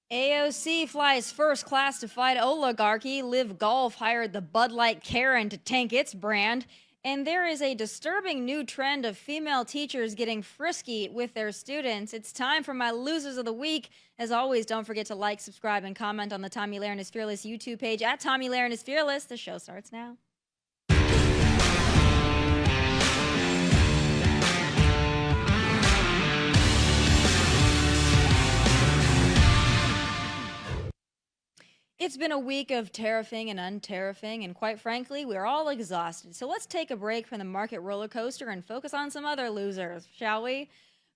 AOC flies first class to fight oligarchy. Live Golf hired the Bud Light Karen to tank its brand. And there is a disturbing new trend of female teachers getting frisky with their students. It's time for my losers of the week. As always, don't forget to like, subscribe, and comment on the Tomi Lahren is Fearless YouTube page at Tomi Lahren is Fearless. The show starts now. It's been a week of tariffing and untariffing, and quite frankly, we're all exhausted. So let's take a break from the market roller coaster and focus on some other losers, shall we?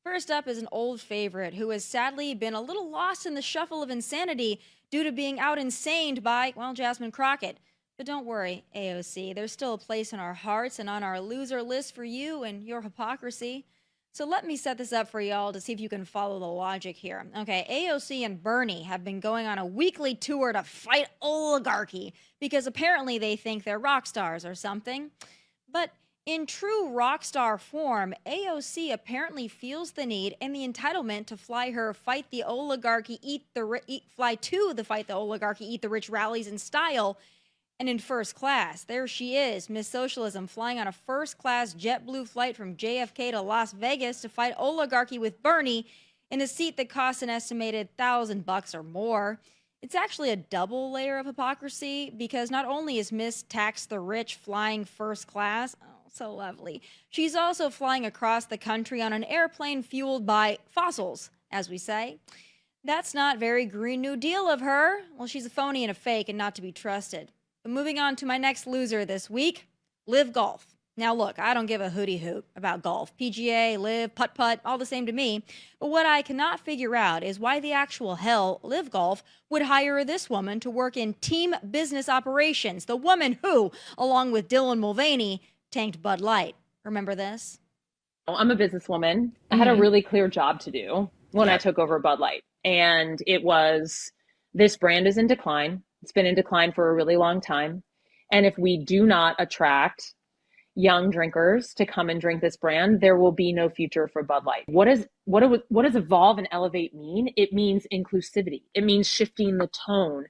First up is an old favorite who has sadly been a little lost in the shuffle of insanity due to being out insaned by, well, Jasmine Crockett. But don't worry, AOC, there's still a place in our hearts and on our loser list for you and your hypocrisy. So let me set this up for y'all to see if you can follow the logic here. Okay, AOC and Bernie have been going on a weekly tour to fight oligarchy because apparently they think they're rock stars or something. But in true rock star form, AOC apparently feels the need and the entitlement to fly her fight the oligarchy, fly to the fight the oligarchy, eat the rich rallies in style. And in first class, there she is, Miss Socialism, flying on a first-class JetBlue flight from JFK to Las Vegas to fight oligarchy with Bernie in a seat that costs an estimated $1,000 or more. It's actually a double layer of hypocrisy because not only is Miss Tax the Rich flying first class, oh, so lovely, she's also flying across the country on an airplane fueled by fossils, as we say. That's not very Green New Deal of her. Well, she's a phony and a fake and not to be trusted. But moving on to my next loser this week, Live Golf. Now look, I don't give a hooty hoot about golf. PGA, Live, putt-putt, all the same to me. But what I cannot figure out is why the actual hell Live Golf would hire this woman to work in team business operations. The woman who, along with Dylan Mulvaney, tanked Bud Light. Remember this? I'm a businesswoman. I had a really clear job to do when I took over Bud Light. And it was, this brand is in decline. It's been in decline for a really long time. And if we do not attract young drinkers to come and drink this brand, there will be no future for Bud Light. What does evolve and elevate mean? It means inclusivity. It means shifting the tone.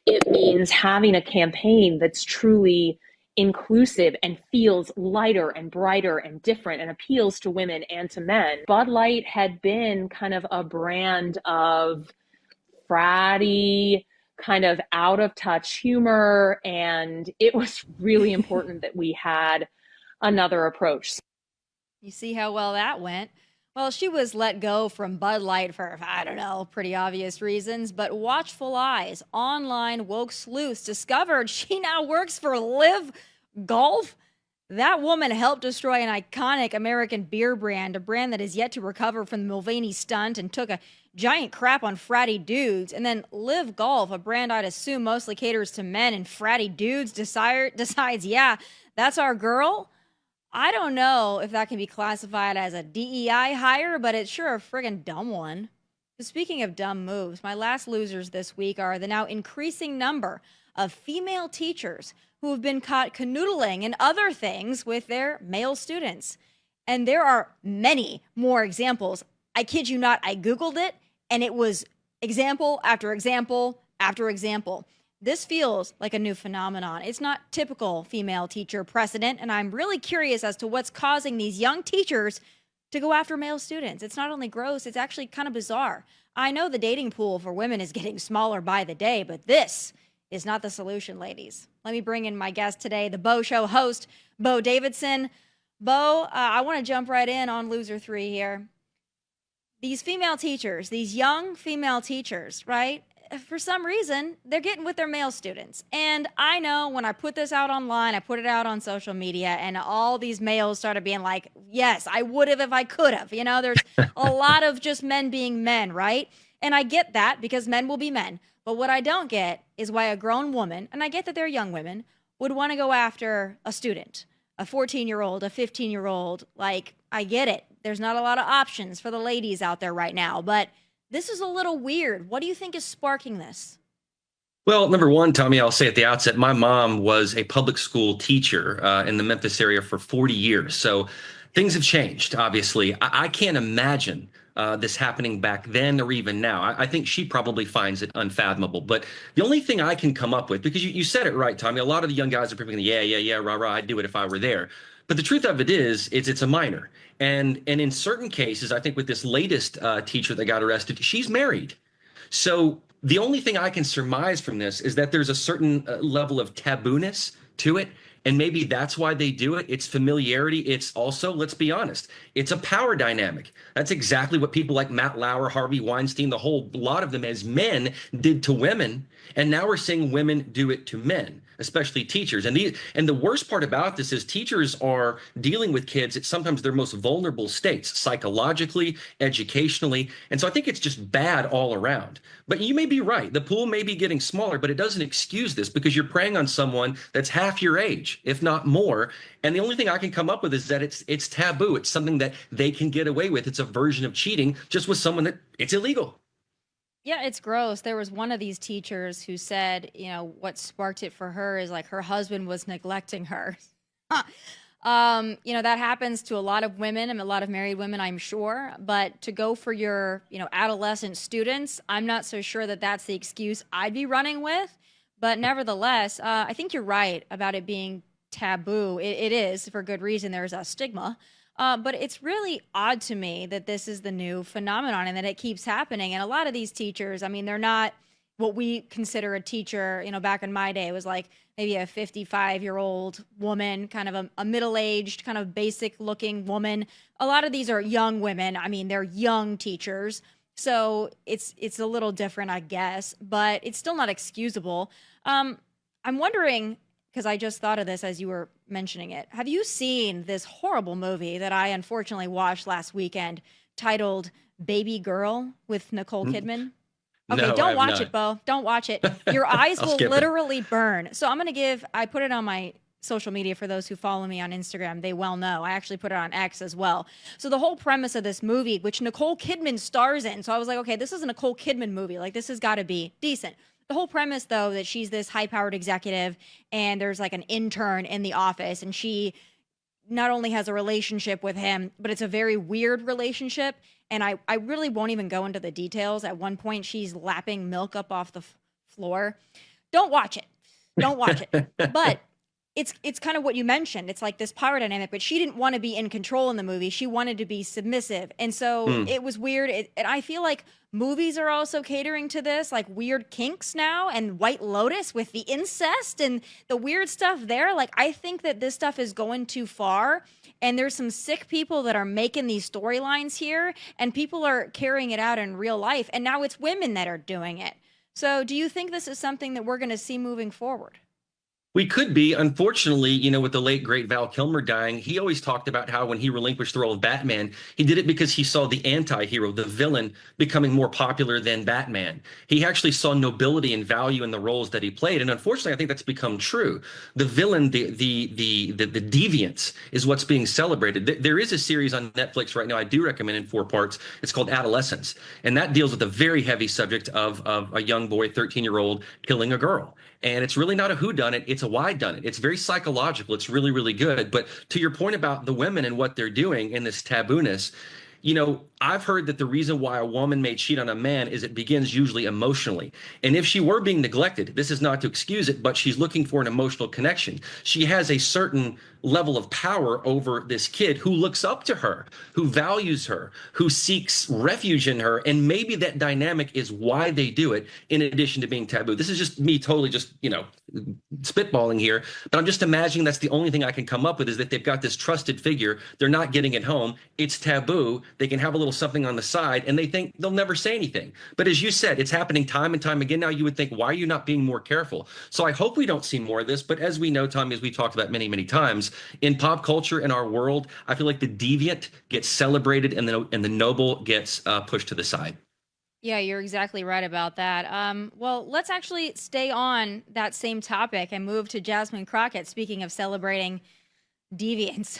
It means having a campaign that's truly inclusive and feels lighter and brighter and different and appeals to women and to men. Bud Light had been kind of a brand of fratty, kind of out of touch humor, and it was really important that we had another approach. You see how well that went? Well, she was let go from Bud Light for, I don't know, pretty obvious reasons, but watchful eyes, online woke sleuths discovered she now works for Live Golf. That woman helped destroy an iconic American beer brand, a brand that is yet to recover from the Mulvaney stunt and took a giant crap on fratty dudes. And then Live Golf, a brand I'd assume mostly caters to men and fratty dudes, decides, yeah, that's our girl. I don't know if that can be classified as a DEI hire, but it's sure a friggin' dumb one. Speaking of dumb moves, my last losers this week are the now increasing number of female teachers who have been caught canoodling and other things with their male students. And there are many more examples. I kid you not, I Googled it, and it was example after example after example. This feels like a new phenomenon. It's not typical female teacher precedent, and I'm really curious as to what's causing these young teachers to go after male students. It's not only gross, it's actually kind of bizarre. I know the dating pool for women is getting smaller by the day, but this is not the solution, ladies. Let me bring in my guest today, the Bo Show host, Bo Davidson. Bo, I want to jump right in on loser 3 here. These female teachers, these young female teachers, right? For some reason, they're getting with their male students. And I know when I put this out online, I put it out on social media, and all these males started being like, yes, I would have if I could have. You know, there's a lot of just men being men, right? And I get that because men will be men. But what I don't get is why a grown woman, and I get that they're young women, would want to go after a student, a 14-year-old, a 15-year-old. Like, I get it. There's not a lot of options for the ladies out there right now, but this is a little weird. What do you think is sparking this? Well, number one, Tomi, I'll say at the outset, my mom was a public school teacher in the Memphis area for 40 years. So things have changed, obviously. I can't imagine this happening back then or even now. I think she probably finds it unfathomable. But the only thing I can come up with, because you said it right, Tommy, a lot of the young guys are probably going, yeah, rah, rah, I'd do it if I were there. But the truth of it is it's a minor. And in certain cases, I think with this latest teacher that got arrested, she's married. So the only thing I can surmise from this is that there's a certain level of tabooness to it. And maybe that's why they do it. It's familiarity. It's also, let's be honest, it's a power dynamic. That's exactly what people like Matt Lauer, Harvey Weinstein, the whole lot of them as men did to women. And now we're seeing women do it to men, especially teachers. And the worst part about this is teachers are dealing with kids at sometimes their most vulnerable states, psychologically, educationally. And so I think it's just bad all around. But you may be right. The pool may be getting smaller, but it doesn't excuse this because you're preying on someone that's half your age, if not more. And the only thing I can come up with is that it's taboo. It's something that they can get away with. It's a version of cheating just with someone that it's illegal. Yeah, it's gross. There was one of these teachers who said, what sparked it for her is like her husband was neglecting her. That happens to a lot of women and a lot of married women, I'm sure. But to go for your, adolescent students, I'm not so sure that that's the excuse I'd be running with. But nevertheless, I think you're right about it being taboo. It is for good reason. There's a stigma. But it's really odd to me that this is the new phenomenon and that it keeps happening. And a lot of these teachers, I mean, they're not what we consider a teacher. Back in my day, it was like maybe a 55-year-old woman, kind of a middle-aged, kind of basic-looking woman. A lot of these are young women. I mean, they're young teachers. So it's a little different, I guess, but it's still not excusable. I'm wondering, because I just thought of this as you were mentioning it. Have you seen this horrible movie that I unfortunately watched last weekend titled Baby Girl with Nicole Kidman? Okay, No, don't I've watch not. it, Bo. Don't watch it. Your eyes I'll will skip it. literally burn. So I put it on my social media for those who follow me on Instagram. They well know. I actually put it on X as well. So the whole premise of this movie, which Nicole Kidman stars in, so I was like, okay, this is a Nicole Kidman movie. Like, this has got to be decent. The whole premise, though, that she's this high-powered executive and there's like an intern in the office and she not only has a relationship with him, but it's a very weird relationship. And I really won't even go into the details. At one point, she's lapping milk up off the floor. Don't watch it. Don't watch it. But it's kind of what you mentioned. It's like this power dynamic, but she didn't want to be in control in the movie. She wanted to be submissive. And so it was weird. And I feel like movies are also catering to this, like weird kinks now, and White Lotus with the incest and the weird stuff there. Like, I think that this stuff is going too far. And there's some sick people that are making these storylines here, and people are carrying it out in real life. And now it's women that are doing it. So do you think this is something that we're going to see moving forward? We could be. Unfortunately, with the late, great Val Kilmer dying, he always talked about how when he relinquished the role of Batman, he did it because he saw the anti-hero, the villain, becoming more popular than Batman. He actually saw nobility and value in the roles that he played. And unfortunately, I think that's become true. The villain, the deviance is what's being celebrated. There is a series on Netflix right now I do recommend in 4 parts. It's called Adolescence. And that deals with a very heavy subject of a young boy, 13-year-old, killing a girl. And it's really not a whodunit, it's a whydunit. It's very psychological. It's really, really good. But to your point about the women and what they're doing in this tabooness, I've heard that the reason why a woman may cheat on a man is it begins usually emotionally. And if she were being neglected, this is not to excuse it, but she's looking for an emotional connection. She has a certain level of power over this kid who looks up to her, who values her, who seeks refuge in her. And maybe that dynamic is why they do it, in addition to being taboo. This is just me totally just, spitballing here. But I'm just imagining that's the only thing I can come up with is that they've got this trusted figure. They're not getting it home. It's taboo. They can have a little something on the side and they think they'll never say anything. But as you said, it's happening time and time again. Now you would think, why are you not being more careful? So I hope we don't see more of this. But as we know, Tommy, as we talked about many, many times, in pop culture, in our world, I feel like the deviant gets celebrated and the noble gets pushed to the side. Yeah, you're exactly right about that. Well, let's actually stay on that same topic and move to Jasmine Crockett. Speaking of celebrating deviance.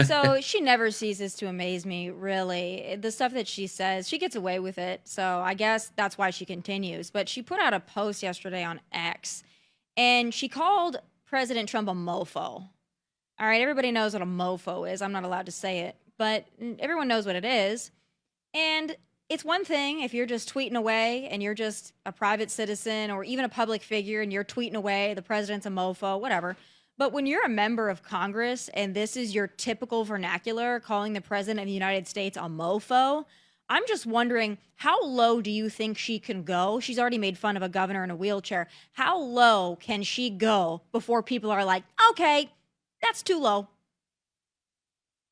So she never ceases to amaze me, really. The stuff that she says, she gets away with it. So I guess that's why she continues. But she put out a post yesterday on X, and she called President Trump a mofo. All right, everybody knows what a mofo is. I'm not allowed to say it, but everyone knows what it is. And it's one thing if you're just tweeting away and you're just a private citizen or even a public figure and you're tweeting away, the president's a mofo, whatever. But when you're a member of Congress and this is your typical vernacular, calling the president of the United States a mofo, I'm just wondering, how low do you think she can go? She's already made fun of a governor in a wheelchair. How low can she go before people are like, okay, that's too low?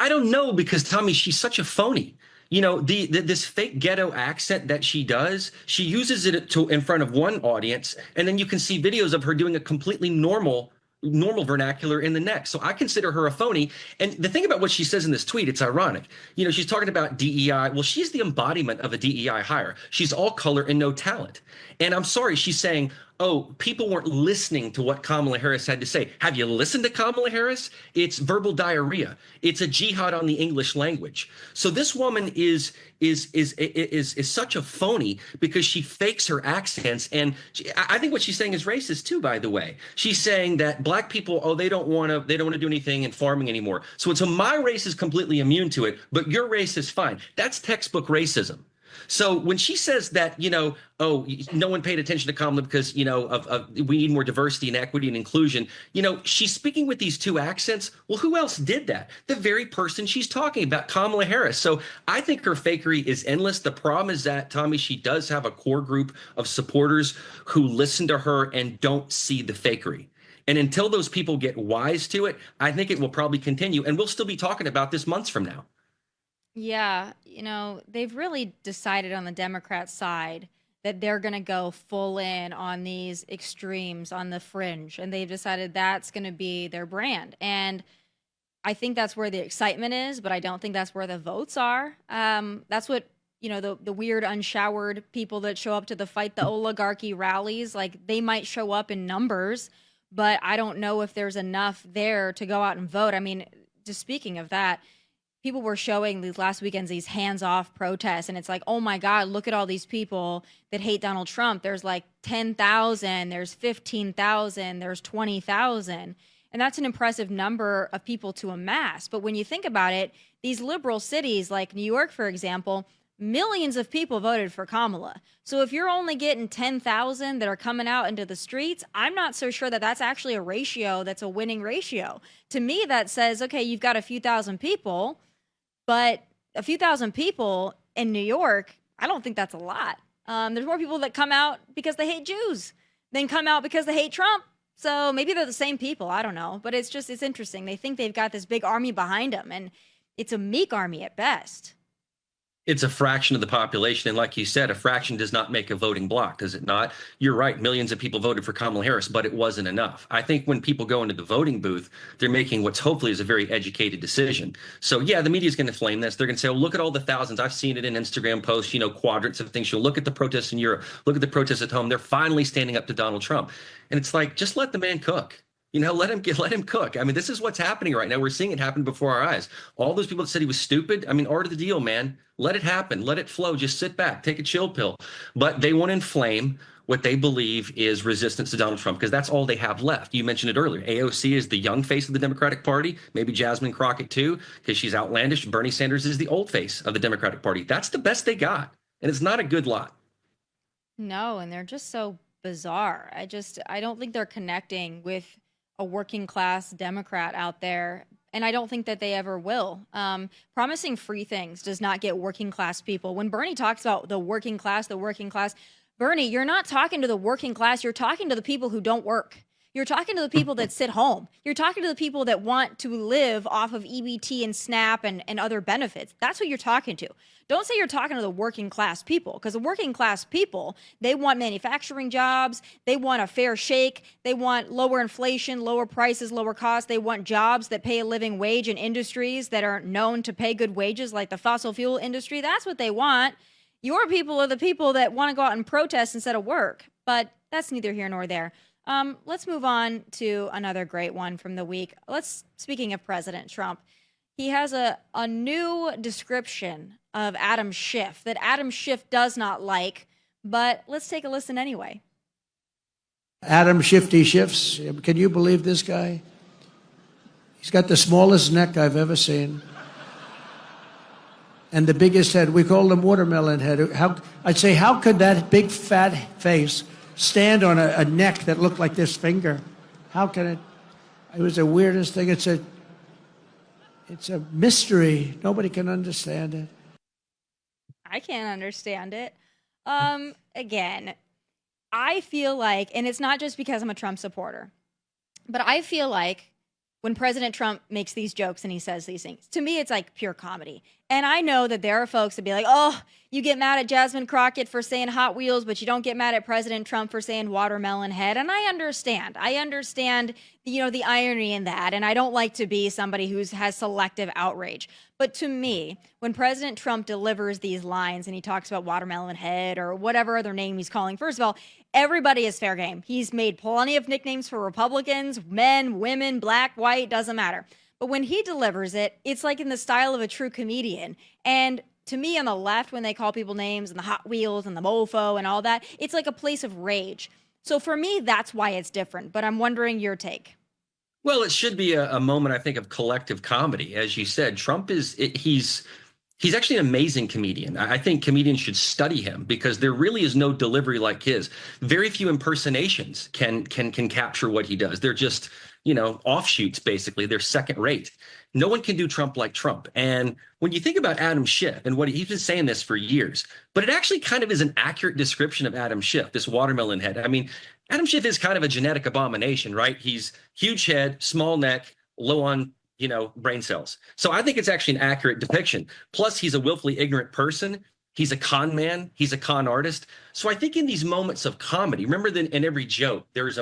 I don't know, because Tomi, she's such a phony. You know, this fake ghetto accent that she does, she uses it in front of one audience, and then you can see videos of her doing a completely normal vernacular in the next. So I consider her a phony. And the thing about what she says in this tweet, it's ironic. You know, she's talking about DEI. Well, she's the embodiment of a DEI hire. She's all color and no talent. And I'm sorry, she's saying, oh, people weren't listening to what Kamala Harris had to say. Have you listened to Kamala Harris? It's verbal diarrhea. It's a jihad on the English language. So this woman is such a phony because she fakes her accents. And I think what she's saying is racist too, by the way. She's saying that black people, oh, they don't want to do anything in farming anymore. So my race is completely immune to it, but your race is fine. That's textbook racism. So when she says that, you know, oh, no one paid attention to Kamala because, you know, we need more diversity and equity and inclusion, you know, she's speaking with these two accents. Well, who else did that? The very person she's talking about, Kamala Harris. So I think her fakery is endless. The problem is that, Tomi, she does have a core group of supporters who listen to her and don't see the fakery. And until those people get wise to it, I think it will probably continue. And we'll still be talking about this months from now. Yeah, you know, they've really decided on the Democrat side that they're going to go full in on these extremes on the fringe, and they've decided that's going to be their brand. And I think that's where the excitement is, but I don't think that's where the votes are. That's what, you know, the weird unshowered people that show up to the Fight the Oligarchy rallies, like they might show up in numbers, but I don't know if there's enough there to go out and vote. I mean, just speaking of that, people were showing these last weekends these hands-off protests, and it's like, oh my God, look at all these people that hate Donald Trump. There's like 10,000, there's 15,000, there's 20,000. And that's an impressive number of people to amass. But when you think about it, these liberal cities like New York, for example, millions of people voted for Kamala. So if you're only getting 10,000 that are coming out into the streets, I'm not so sure that that's actually a ratio that's a winning ratio. To me, that says, okay, you've got a few thousand people, but a few thousand people in New York, I don't think that's a lot. There's more people that come out because they hate Jews than come out because they hate Trump. So maybe they're the same people. I don't know. But it's interesting. They think they've got this big army behind them, and it's a meek army at best. It's a fraction of the population. And like you said, a fraction does not make a voting bloc, does it not? You're right. Millions of people voted for Kamala Harris, but it wasn't enough. I think when people go into the voting booth, they're making what's hopefully is a very educated decision. So yeah, the media is going to flame this. They're going to say, oh, look at all the thousands. I've seen it in Instagram posts, you know, quadrants of things. You'll look at the protests in Europe, look at the protests at home. They're finally standing up to Donald Trump. And it's like, just let the man cook. You know, let him cook. I mean, this is what's happening right now. We're seeing it happen before our eyes. All those people that said he was stupid, I mean, art of the deal, man. Let it happen. Let it flow. Just sit back. Take a chill pill. But they want to inflame what they believe is resistance to Donald Trump because that's all they have left. You mentioned it earlier. AOC is the young face of the Democratic Party. Maybe Jasmine Crockett, too, because she's outlandish. Bernie Sanders is the old face of the Democratic Party. That's the best they got. And it's not a good lot. No, and they're just so bizarre. I don't think they're connecting with a working class Democrat out there. And I don't think that they ever will. Promising free things does not get working class people. When Bernie talks about the working class, Bernie, you're not talking to the working class. You're talking to the people who don't work. You're talking to the people that sit home. You're talking to the people that want to live off of EBT and SNAP and other benefits. That's what you're talking to. Don't say you're talking to the working class people, because the working class people, they want manufacturing jobs. They want a fair shake. They want lower inflation, lower prices, lower costs. They want jobs that pay a living wage in industries that are known to pay good wages, like the fossil fuel industry. That's what they want. Your people are the people that want to go out and protest instead of work. But that's neither here nor there. Let's move on to another great one from the week. Speaking of President Trump, he has a new description of Adam Schiff that Adam Schiff does not like, but let's take a listen anyway. Adam Shifty Schiffs. Can you believe this guy? He's got the smallest neck I've ever seen. and the biggest head. We called him watermelon head. I'd say, how could that big fat face stand on a neck that looked like this finger? How can it? It was the weirdest thing. It's a mystery. Nobody can understand it. I can't understand it. Again, I feel like, and it's not just because I'm a Trump supporter, but I feel like when President Trump makes these jokes and he says these things, to me, it's like pure comedy. And I know that there are folks that be like, oh, you get mad at Jasmine Crockett for saying Hot Wheels, but you don't get mad at President Trump for saying watermelon head. And I understand. The irony in that. And I don't like to be somebody who has selective outrage. But to me, when President Trump delivers these lines and he talks about watermelon head or whatever other name he's calling, first of all, everybody is fair game. He's made plenty of nicknames for Republicans, men, women, black, white, doesn't matter. But when he delivers it, it's like in the style of a true comedian. And to me, on the left, when they call people names and the Hot Wheels and the mofo and all that, it's like a place of rage. So for me, that's why it's different. But I'm wondering your take. Well, it should be a moment, I think, of collective comedy. As you said, Trump he's actually an amazing comedian. I think comedians should study him because there really is no delivery like his. Very few impersonations can capture what he does. They're just, offshoots, basically. They're second rate. No one can do Trump like Trump. And when you think about Adam Schiff and what he's been saying this for years, but it actually kind of is an accurate description of Adam Schiff, this watermelon head. I mean, Adam Schiff is kind of a genetic abomination, right? He's huge head, small neck, low on, brain cells. So I think it's actually an accurate depiction. Plus, he's a willfully ignorant person. He's a con man. He's a con artist. So I think in these moments of comedy, remember that in every joke, there is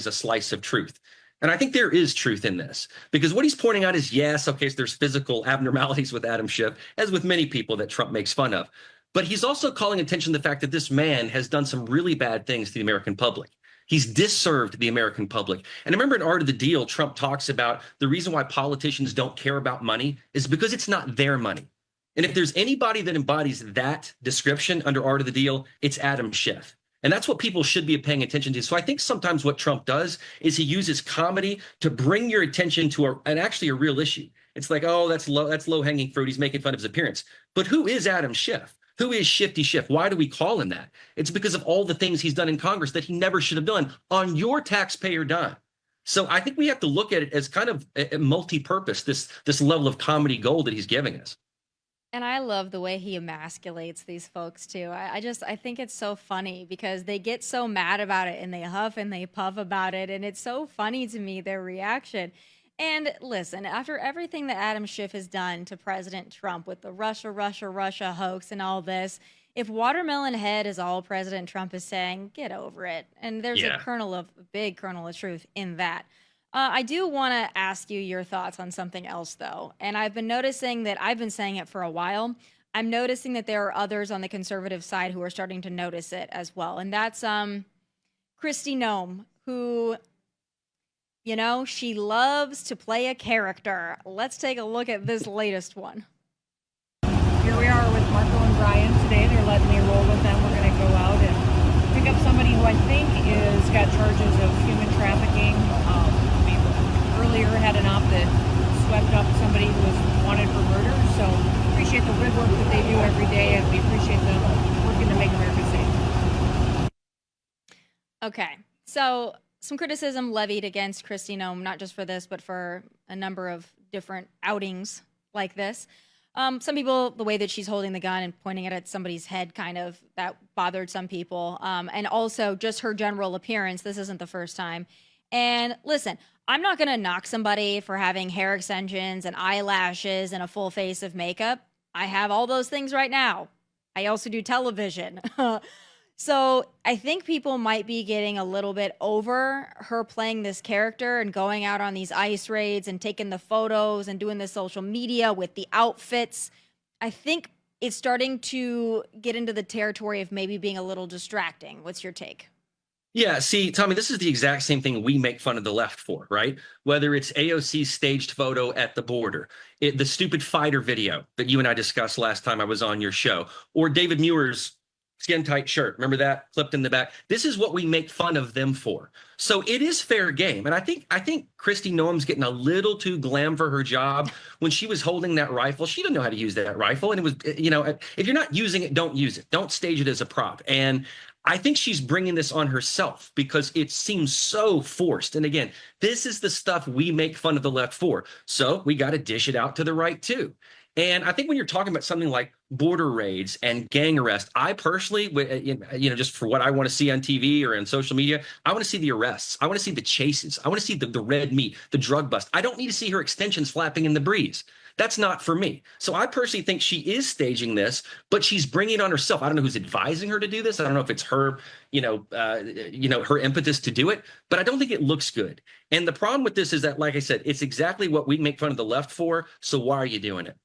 a slice of truth. And I think there is truth in this because what he's pointing out is, yes, okay, so there's physical abnormalities with Adam Schiff, as with many people that Trump makes fun of. But he's also calling attention to the fact that this man has done some really bad things to the American public. He's disserved the American public. And remember in Art of the Deal, Trump talks about the reason why politicians don't care about money is because it's not their money. And if there's anybody that embodies that description under Art of the Deal, it's Adam Schiff. And that's what people should be paying attention to. So I think sometimes what Trump does is he uses comedy to bring your attention to a real issue. It's like, oh, that's low hanging fruit. He's making fun of his appearance. But who is Adam Schiff? Who is Shifty Schiff? Why do we call him that? It's because of all the things he's done in Congress that he never should have done on your taxpayer dime. So I think we have to look at it as kind of a multi-purpose, this level of comedy gold that he's giving us. And I love the way he emasculates these folks too. I think it's so funny because they get so mad about it and they huff and they puff about it. And it's so funny to me, their reaction. And listen, after everything that Adam Schiff has done to President Trump with the Russia hoax and all this, if watermelon head is all President Trump is saying, get over it. And there's a big kernel of truth in that. I do want to ask you your thoughts on something else, though. And I've been noticing that I've been saying it for a while. I'm noticing that there are others on the conservative side who are starting to notice it as well. And that's Kristi Noem, who, she loves to play a character. Let's take a look at this latest one. Here we are with Markle and Brian today. They're letting me roll with them. We're going to go out and pick up somebody who I think is got charges of human trafficking. We earlier had an op that swept up somebody who was wanted for murder. So appreciate the good work that they do every day, and we appreciate them working to make America safe. Okay, so some criticism levied against Kristi Noem, not just for this, but for a number of different outings like this. Some people, the way that she's holding the gun and pointing it at somebody's head, kind of, that bothered some people. And also just her general appearance. This isn't the first time. And listen, I'm not going to knock somebody for having hair extensions and eyelashes and a full face of makeup. I have all those things right now. I also do television. So I think people might be getting a little bit over her playing this character and going out on these ICE raids and taking the photos and doing the social media with the outfits. I think it's starting to get into the territory of maybe being a little distracting. What's your take? Yeah, see, Tomi, this is the exact same thing we make fun of the left for, right? Whether it's AOC's staged photo at the border, the stupid fighter video that you and I discussed last time I was on your show, or David Muir's Skin tight shirt. Remember that? Clipped in the back. This is what we make fun of them for. So it is fair game. And I think Kristi Noem's getting a little too glam for her job. When she was holding that rifle, she didn't know how to use that rifle. And it was, if you're not using it, don't use it. Don't stage it as a prop. And I think she's bringing this on herself because it seems so forced. And again, this is the stuff we make fun of the left for. So we got to dish it out to the right too. And I think when you're talking about something like border raids and gang arrest, I personally, just for what I want to see on TV or in social media, I want to see the arrests. I want to see the chases. I want to see the red meat, the drug bust. I don't need to see her extensions flapping in the breeze. That's not for me. So I personally think she is staging this, but she's bringing it on herself. I don't know who's advising her to do this. I don't know if it's her, her impetus to do it, but I don't think it looks good. And the problem with this is that, like I said, it's exactly what we make fun of the left for. So why are you doing it?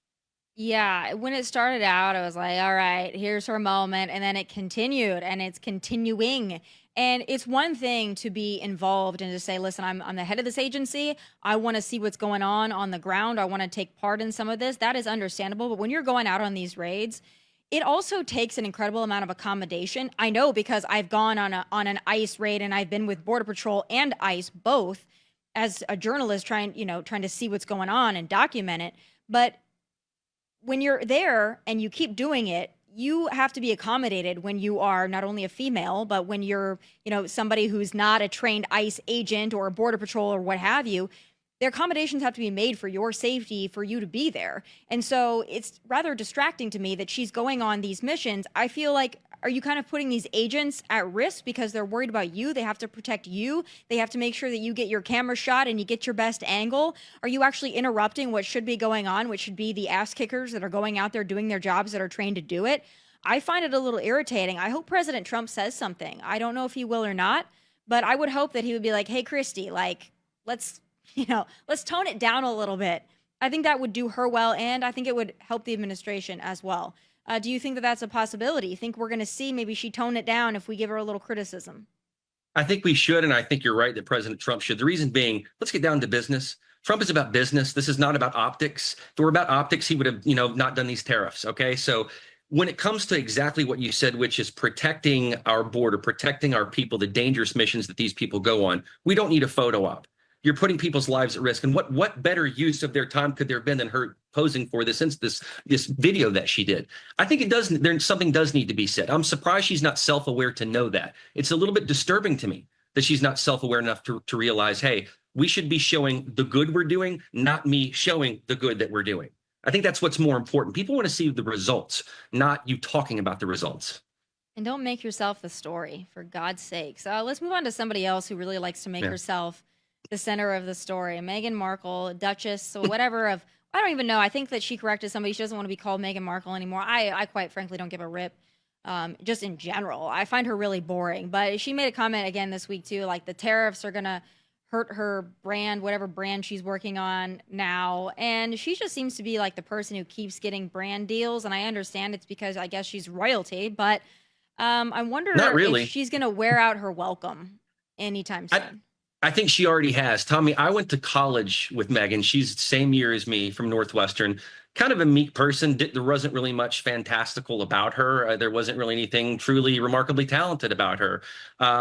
Yeah, when it started out, I was like, all right, here's her moment. And then it continued and it's continuing. And it's one thing to be involved and to say, listen, I'm the head of this agency. I want to see what's going on the ground. I want to take part in some of this. That is understandable. But when you're going out on these raids, it also takes an incredible amount of accommodation. I know because I've gone on an ICE raid and I've been with Border Patrol and ICE both as a journalist trying to see what's going on and document it. But when you're there and you keep doing it, you have to be accommodated when you are not only a female, but when you're, somebody who's not a trained ICE agent or a Border Patrol or what have you. Their accommodations have to be made for your safety, for you to be there. And so it's rather distracting to me that she's going on these missions. I feel like, are you kind of putting these agents at risk because they're worried about you? They have to protect you. They have to make sure that you get your camera shot and you get your best angle. Are you actually interrupting what should be going on, which should be the ass kickers that are going out there doing their jobs that are trained to do it? I find it a little irritating. I hope President Trump says something. I don't know if he will or not, but I would hope that he would be like, hey, Kristi, let's tone it down a little bit. I think that would do her well, and I think it would help the administration as well. Do you think that that's a possibility? You think we're going to see maybe she tone it down if we give her a little criticism? I think we should, and I think you're right that President Trump should. The reason being, let's get down to business. Trump is about business. This is not about optics. If it were about optics, he would have, not done these tariffs. Okay, so when it comes to exactly what you said, which is protecting our border, protecting our people, the dangerous missions that these people go on, we don't need a photo op. You're putting people's lives at risk. And what better use of their time could there have been than her posing for this video that she did? I think something does need to be said. I'm surprised she's not self-aware to know that. It's a little bit disturbing to me that she's not self-aware enough to realize, hey, we should be showing the good we're doing, not me showing the good that we're doing. I think that's what's more important. People want to see the results, not you talking about the results. And don't make yourself the story, for God's sakes. Let's move on to somebody else who really likes to make herself the center of the story. Meghan Markle, Duchess, or whatever I don't even know. I think that she corrected somebody. She doesn't want to be called Meghan Markle anymore. I quite frankly don't give a rip. Just in general, I find her really boring. But she made a comment again this week too, like the tariffs are going to hurt her brand, whatever brand she's working on now. And she just seems to be like the person who keeps getting brand deals. And I understand it's because I guess she's royalty, but I wonder if she's going to wear out her welcome anytime soon. I think she already has. Tomi, I went to college with Meghan. She's the same year as me from Northwestern. Kind of a meek person. There wasn't really much fantastical about her. There wasn't really anything truly remarkably talented about her.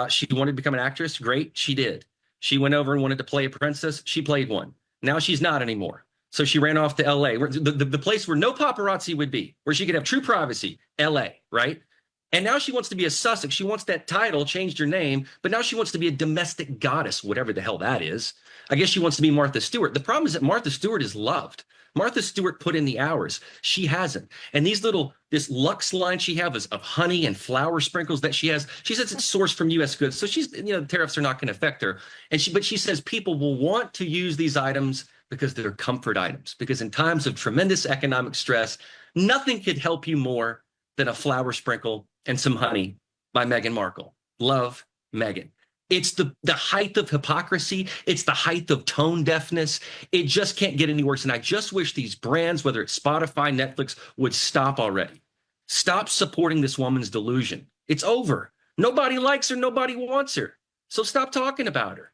She wanted to become an actress. Great. She did. She went over and wanted to play a princess. She played one. Now she's not anymore. So she ran off to L.A., the place where no paparazzi would be, where she could have true privacy, L.A., right? And now she wants to be a Sussex. She wants that title, changed her name, but now she wants to be a domestic goddess, whatever the hell that is. I guess she wants to be Martha Stewart. The problem is that Martha Stewart is loved. Martha Stewart put in the hours. She hasn't. And this Lux line she has of honey and flower sprinkles that she has, she says it's sourced from U.S. goods. So she's, the tariffs are not going to affect her. But she says people will want to use these items because they're comfort items. Because in times of tremendous economic stress, nothing could help you more than a flower sprinkle and some honey by Meghan Markle. Love, Meghan. It's the height of hypocrisy. It's the height of tone deafness. It just can't get any worse. And I just wish these brands, whether it's Spotify, Netflix, would stop already. Stop supporting this woman's delusion. It's over. Nobody likes her. Nobody wants her. So stop talking about her.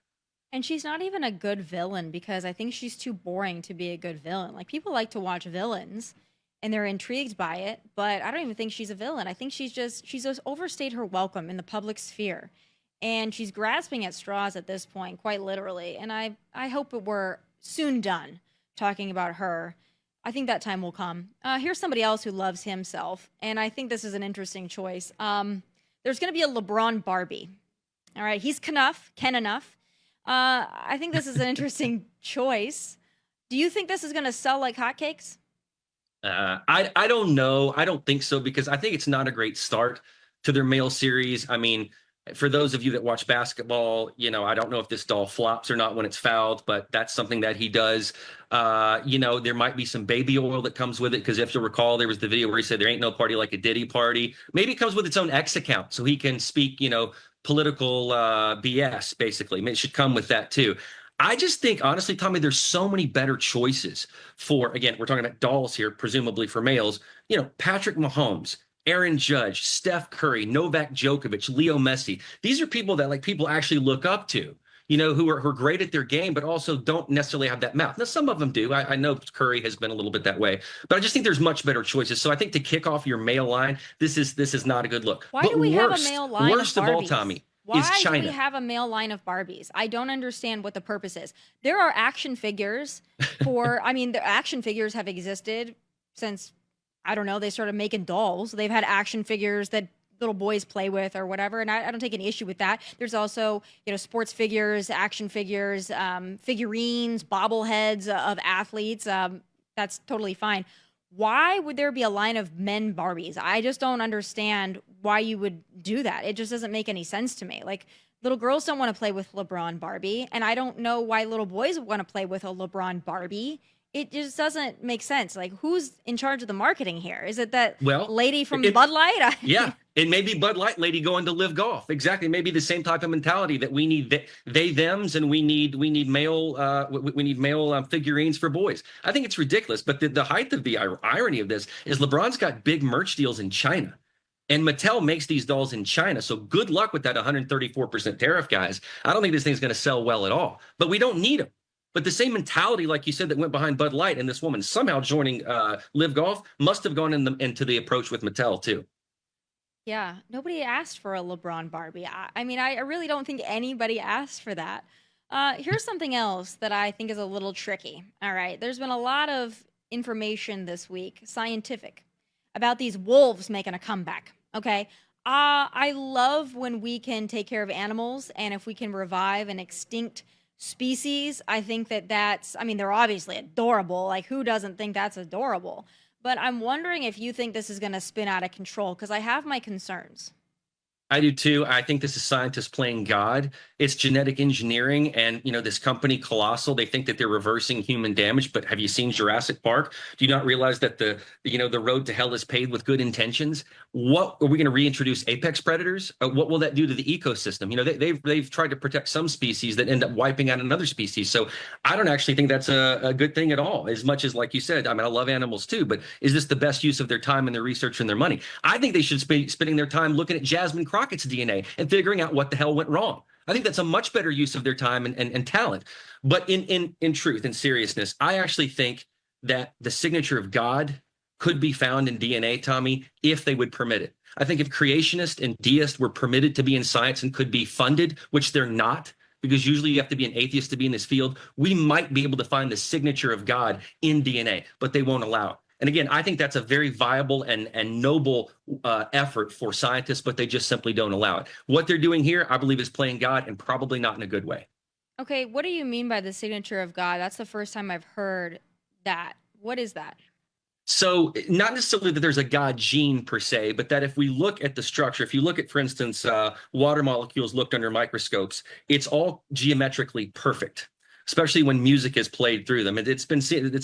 And she's not even a good villain because I think she's too boring to be a good villain. Like, people like to watch villains. and they're intrigued by it, but I don't even think she's a villain. I think she's just overstayed her welcome in the public sphere. And she's grasping at straws at this point, quite literally. And I hope that we're soon done talking about her. I think that time will come. Here's somebody else who loves himself, and I think this is an interesting choice. There's going to be a LeBron Barbie. All right, he's Ken enough. I think this is an interesting choice. Do you think this is going to sell like hotcakes? I don't know. I don't think so, because I think it's not a great start to their male series. I mean, for those of you that watch basketball, I don't know if this doll flops or not when it's fouled, but that's something that he does. There might be some baby oil that comes with it, because if you'll recall, there was the video where he said there ain't no party like a Diddy party. Maybe it comes with its own X account so he can speak, political BS, basically. It should come with that too. I just think, honestly, Tomi, there's so many better choices for, again, we're talking about dolls here, presumably for males, Patrick Mahomes, Aaron Judge, Steph Curry, Novak Djokovic, Leo Messi. These are people that people actually look up to, who are great at their game, but also don't necessarily have that mouth. Now, some of them do. I know Curry has been a little bit that way, but I just think there's much better choices. So I think to kick off your male line, this is not a good look. Why do we have a male line worst of of all, Barbies? Tomi, Why is China. do we have a male line of Barbies? I don't understand what the purpose is. There are action figures for, the action figures have existed since, I don't know, they started making dolls. They've had action figures that little boys play with or whatever, and I don't take any issue with that. There's also, sports figures, action figures, figurines, bobbleheads of athletes. That's totally fine. Why would there be a line of men Barbies? I just don't understand why you would do that. It just doesn't make any sense to me. Like, little girls don't want to play with LeBron Barbie, and I don't know why little boys want to play with a LeBron Barbie. It just doesn't make sense. Like, who's in charge of the marketing here? Is it that lady from Bud Light? Yeah, it may be Bud Light lady going to live golf. Exactly, maybe the same type of mentality that we need they thems, and we need male figurines for boys. I think it's ridiculous. But the height of the irony of this is LeBron's got big merch deals in China. And Mattel makes these dolls in China. So good luck with that 134% tariff, guys. I don't think this thing's going to sell well at all. But we don't need them. But the same mentality, like you said, that went behind Bud Light and this woman somehow joining Live Golf must have gone into the approach with Mattel, too. Yeah, nobody asked for a LeBron Barbie. I really don't think anybody asked for that. Here's something else that I think is a little tricky. All right, there's been a lot of information this week, scientific, about these wolves making a comeback. Okay. I love when we can take care of animals, and if we can revive an extinct species, I think they're obviously adorable. Like, who doesn't think that's adorable? But I'm wondering if you think this is going to spin out of control, because I have my concerns. I do too. I think this is scientists playing God. It's genetic engineering, and this company Colossal, they think that they're reversing human damage. But have you seen Jurassic Park? Do you not realize that the road to hell is paved with good intentions? What are we going to reintroduce apex predators? What will that do to the ecosystem? They've tried to protect some species that end up wiping out another species. So I don't actually think that's a good thing at all. As much as, like you said, I love animals too, but is this the best use of their time and their research and their money? I think they should be spending their time looking at Jasmine Crockett's DNA and figuring out what the hell went wrong. I think that's a much better use of their time and talent. But in truth, in seriousness, I actually think that the signature of God could be found in DNA, Tomi, if they would permit it. I think if creationists and deists were permitted to be in science and could be funded, which they're not, because usually you have to be an atheist to be in this field, we might be able to find the signature of God in DNA, but they won't allow it. And again, I think that's a very viable and noble effort for scientists, but they just simply don't allow it. What they're doing here, I believe, is playing God, and probably not in a good way. Okay, what do you mean by the signature of God? That's the first time I've heard that. What is that? So not necessarily that there's a God gene per se, but that if we look at the structure, if you look at, for instance, water molecules looked under microscopes, it's all geometrically perfect, especially when music is played through them. It's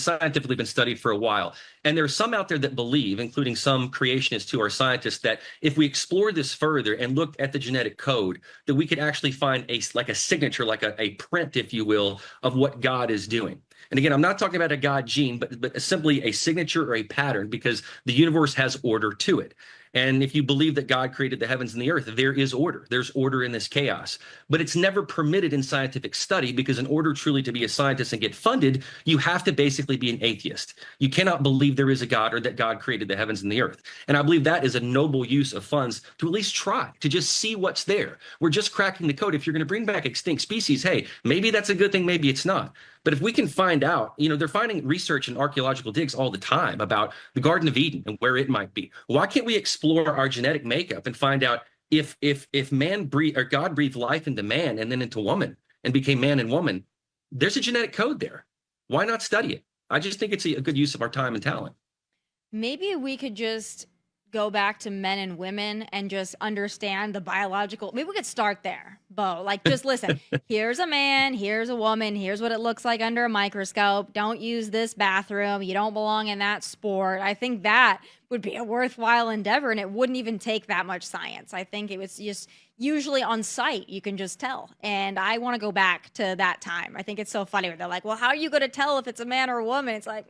scientifically been studied for a while. And there are some out there that believe, including some creationists who are scientists, that if we explore this further and look at the genetic code, that we could actually find a signature, like a print, if you will, of what God is doing. And again, I'm not talking about a God gene, but simply a signature or a pattern, because the universe has order to it. And if you believe that God created the heavens and the earth, there is order. There's order in this chaos. But it's never permitted in scientific study, because in order truly to be a scientist and get funded, you have to basically be an atheist. You cannot believe there is a God or that God created the heavens and the earth. And I believe that is a noble use of funds to at least try to just see what's there. We're just cracking the code. If you're going to bring back extinct species, hey, maybe that's a good thing, maybe it's not. But if we can find out, they're finding research and archaeological digs all the time about the Garden of Eden and where it might be. Why can't we explore our genetic makeup and find out if man breathed, or God breathed life into man and then into woman and became man and woman? There's a genetic code there. Why not study it? I just think it's a good use of our time and talent. Maybe we could just go back to men and women and just understand the biological. Maybe we could start there, Bo. Like, just listen. Here's a man, here's a woman, here's what it looks like under a microscope. Don't use this bathroom. You don't belong in that sport. I think that would be a worthwhile endeavor, and it wouldn't even take that much science. I think it was just usually on site, you can just tell. And I want to go back to that time. I think it's so funny when they're like, well, how are you going to tell if it's a man or a woman? It's like,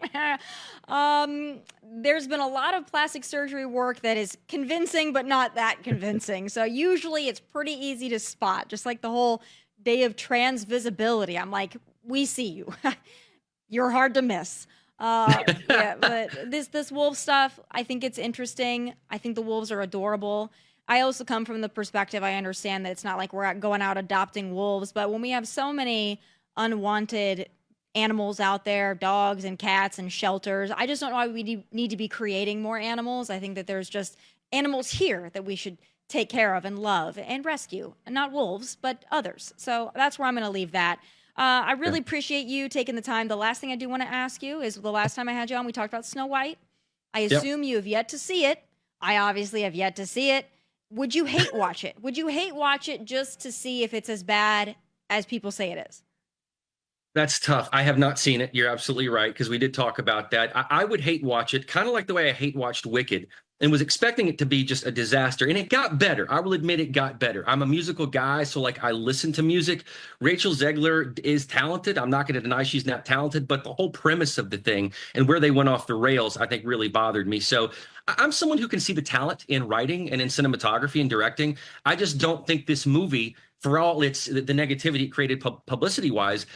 there's been a lot of plastic surgery work that is convincing, but not that convincing. So usually it's pretty easy to spot, just like the whole day of trans visibility. I'm like, we see you. You're hard to miss. Yeah, but this wolf stuff, I think it's interesting. I think the wolves are adorable. I also come from the perspective, I understand that it's not like we're going out adopting wolves, but when we have so many unwanted animals out there, dogs and cats and shelters, I just don't know why we need to be creating more animals. I think that there's just animals here that we should take care of and love and rescue, and not wolves, but others. So that's where I'm going to leave that. I really appreciate you taking the time. The last thing I do want to ask you is, the last time I had you on, we talked about Snow White. I assume you have yet to see it. I obviously have yet to see it. Would you hate watch it? Would you hate watch it just to see if it's as bad as people say it is? That's tough. I have not seen it. You're absolutely right, because we did talk about that. I would hate watch it, kind of like the way I hate watched Wicked, and was expecting it to be just a disaster. And it got better. I will admit it got better. I'm a musical guy, so I listen to music. Rachel Zegler is talented. I'm not going to deny she's not talented, but the whole premise of the thing and where they went off the rails, I think, really bothered me. So I'm someone who can see the talent in writing and in cinematography and directing. I just don't think this movie, for all the negativity it created publicity-wise,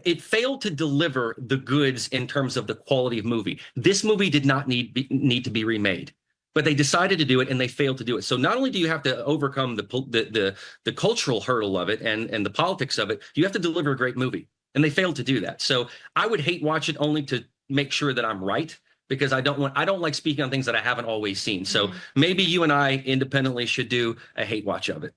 it failed to deliver the goods in terms of the quality of movie. This movie did not need to be remade, but they decided to do it, and they failed to do it. So not only do you have to overcome the cultural hurdle of it and the politics of it, you have to deliver a great movie, and they failed to do that. So I would hate watch it only to make sure that I'm right, because I don't like speaking on things that I haven't always seen. So maybe you and I independently should do a hate watch of it.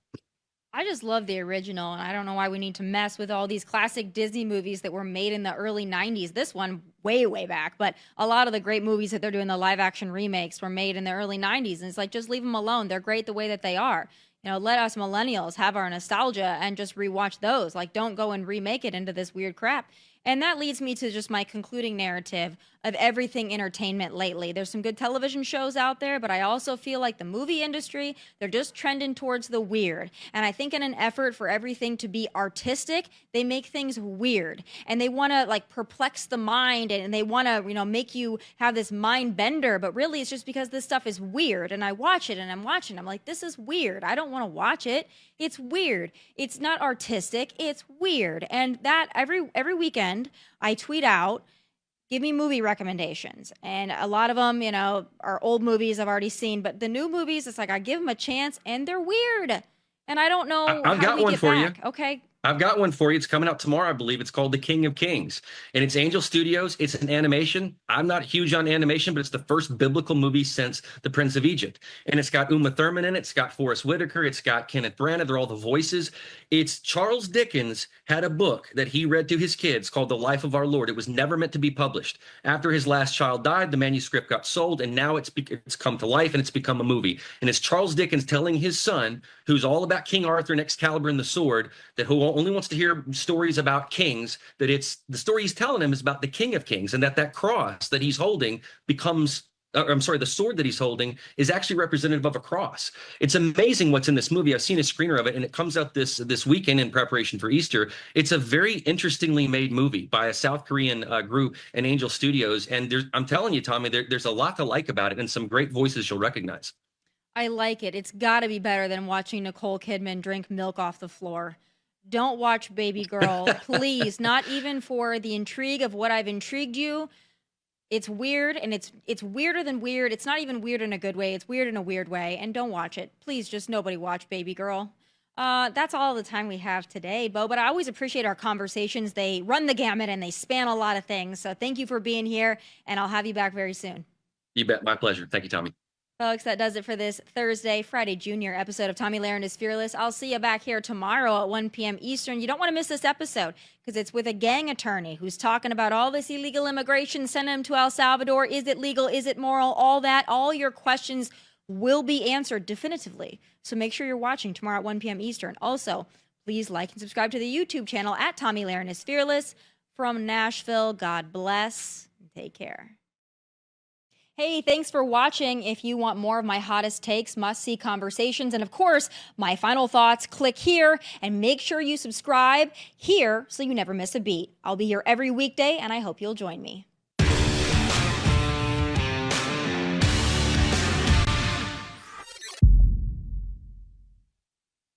I just love the original, and I don't know why we need to mess with all these classic Disney movies that were made in the early 90s. This one way, way back, but a lot of the great movies that they're doing, the live action remakes, were made in the early 90s, and it's like, just leave them alone. They're great the way that they are. Let us millennials have our nostalgia and just rewatch those. Like, don't go and remake it into this weird crap. And that leads me to just my concluding narrative of everything entertainment lately. There's some good television shows out there, but I also feel like the movie industry, they're just trending towards the weird. And I think in an effort for everything to be artistic, they make things weird. And they want to perplex the mind, and they want to, make you have this mind bender. But really, it's just because this stuff is weird. And I watch it and I'm like, this is weird. I don't want to watch it. It's weird. It's not artistic. It's weird. And that every weekend I tweet out, give me movie recommendations. And a lot of them, are old movies I've already seen. But the new movies, it's like I give them a chance, and they're weird. And I don't know I've how got we one get for back. you. Okay. I've got one for you. It's coming out tomorrow, I believe. It's called The King of Kings, and it's Angel Studios. It's an animation. I'm not huge on animation, but it's the first biblical movie since The Prince of Egypt. And it's got Uma Thurman in it. It's got Forrest Whitaker. It's got Kenneth Branagh. They're all the voices. It's Charles Dickens had a book that he read to his kids called The Life of Our Lord. It was never meant to be published. After his last child died, the manuscript got sold, and now it's come to life, and it's become a movie. And it's Charles Dickens telling his son, who's all about King Arthur and Excalibur and the sword, that who only wants to hear stories about kings, that it's the story he's telling him is about the King of Kings, and that cross that he's holding becomes the sword that he's holding is actually representative of a cross. It's amazing what's in this movie. I've seen a screener of it, and it comes out this weekend in preparation for Easter. It's a very interestingly made movie by a South Korean group in Angel Studios, and I'm telling you, Tomi, there's a lot to like about it, and some great voices you'll recognize. I like it. It's got to be better than watching Nicole Kidman drink milk off the floor. Don't watch Baby Girl, please. Not even for the intrigue of what I've intrigued you. It's weird, and it's weirder than weird. It's not even weird in a good way. It's weird in a weird way, and don't watch it. Please, just nobody watch Baby Girl. That's all the time we have today, Bo, but I always appreciate our conversations. They run the gamut, and they span a lot of things. So thank you for being here, and I'll have you back very soon. You bet. My pleasure. Thank you, Tomi. Folks, that does it for this Thursday, Friday Junior episode of Tomi Lahren is Fearless. I'll see you back here tomorrow at 1 p.m. Eastern. You don't want to miss this episode because it's with a gang attorney who's talking about all this illegal immigration, sending them to El Salvador. Is it legal? Is it moral? All that. All your questions will be answered definitively. So make sure you're watching tomorrow at 1 p.m. Eastern. Also, please like and subscribe to the YouTube channel at Tomi Lahren is Fearless. From Nashville, God bless and take care. Hey, thanks for watching. If you want more of my hottest takes, must-see conversations, and of course, my final thoughts, click here and make sure you subscribe here so you never miss a beat. I'll be here every weekday, and I hope you'll join me.